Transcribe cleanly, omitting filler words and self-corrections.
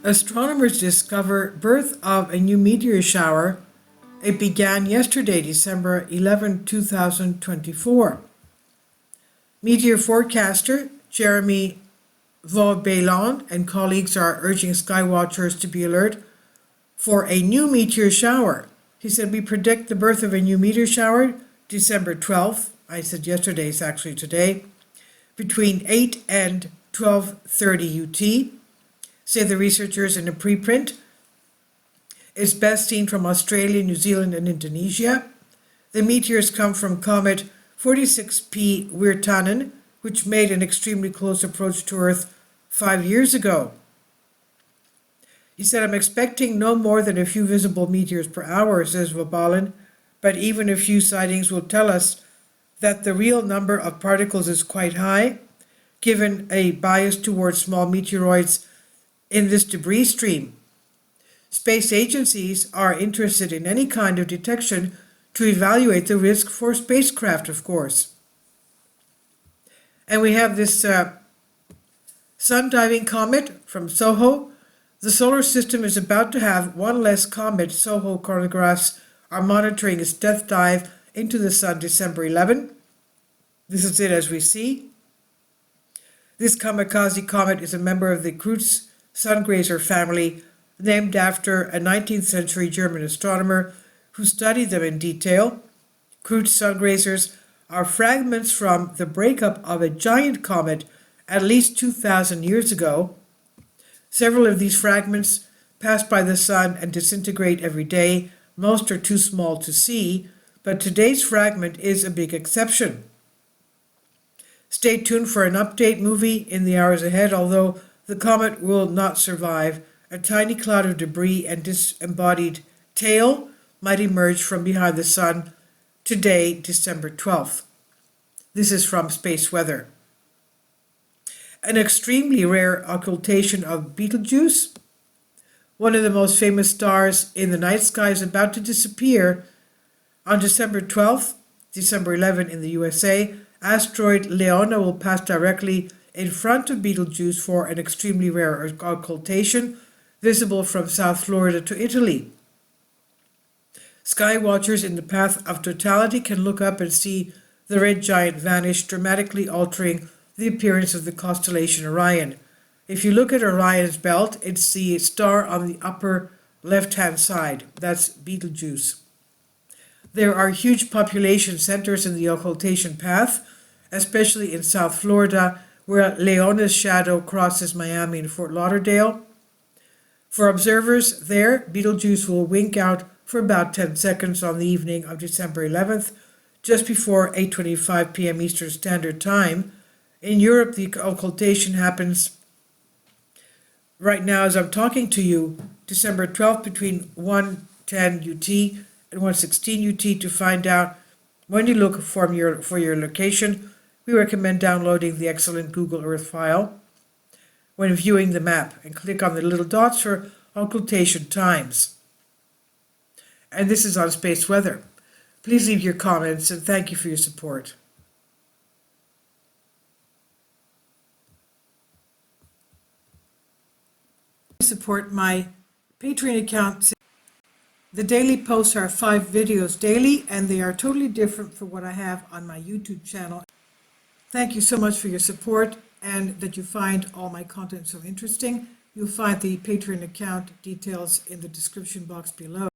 Astronomers discover birth of a new meteor shower. It began yesterday, December 11, 2024. Meteor forecaster Jeremy Vaughbellon and colleagues are urging skywatchers to be alert for a new meteor shower. He said, "We predict the birth of a new meteor shower December 12th. I said yesterday, it's actually today, between 8 and 12:30 UT, say the researchers in a preprint. It's best seen from Australia, New Zealand, and Indonesia. The meteors come from Comet 46P Wirtanen, which made an extremely close approach to Earth 5 years ago." He said, "I'm expecting no more than a few visible meteors per hour," says Vaughbellon, "but even a few sightings will tell us that the real number of particles is quite high, given a bias towards small meteoroids in this debris stream. Space agencies are interested in any kind of detection to evaluate the risk for spacecraft, of course." And we have this sun-diving comet from SOHO. The solar system is about to have one less comet. SOHO chronographs are monitoring its death dive into the sun December 11. This is it as we see. This kamikaze comet is a member of the Singrazer family, named after a 19th century German astronomer who studied them in detail. Singrazers are fragments from the breakup of a giant comet at least 2,000 years ago. Several of these fragments pass by the sun and disintegrate every day. Most are too small to see, but today's fragment is a big exception. Stay tuned for an update movie in the hours ahead, although the comet will not survive. A tiny cloud of debris and disembodied tail might emerge from behind the sun today, December 12th. This is from Space Weather. An extremely rare occultation of Betelgeuse, one of the most famous stars in the night sky, is about to disappear. On December 12th, December 11 in the USA, asteroid Leona will pass directly in front of Betelgeuse for an extremely rare occultation, visible from South Florida to Italy. Sky watchers in the path of totality can look up and see the red giant vanish, dramatically altering the appearance of the constellation Orion. If you look at Orion's belt, it's the star on the upper left-hand side. That's Betelgeuse. There are huge population centers in the occultation path, especially in South Florida, where Leona's shadow crosses Miami and Fort Lauderdale. For observers there, Betelgeuse will wink out for about 10 seconds on the evening of December 11th, just before 8:25 p.m. Eastern Standard Time. In Europe, the occultation happens right now as I'm talking to you, December 12th, between 1:10 UT and 1:16 UT. To find out when you look for your location, we recommend downloading the excellent Google Earth file when viewing the map, and click on the little dots for occultation times. And this is on Space Weather. Please leave your comments, and thank you for your support. Support my Patreon account. The daily posts are 5 videos daily, and they are totally different from what I have on my YouTube channel. Thank you so much for your support, and that you find all my content so interesting. You'll find the Patreon account details in the description box below.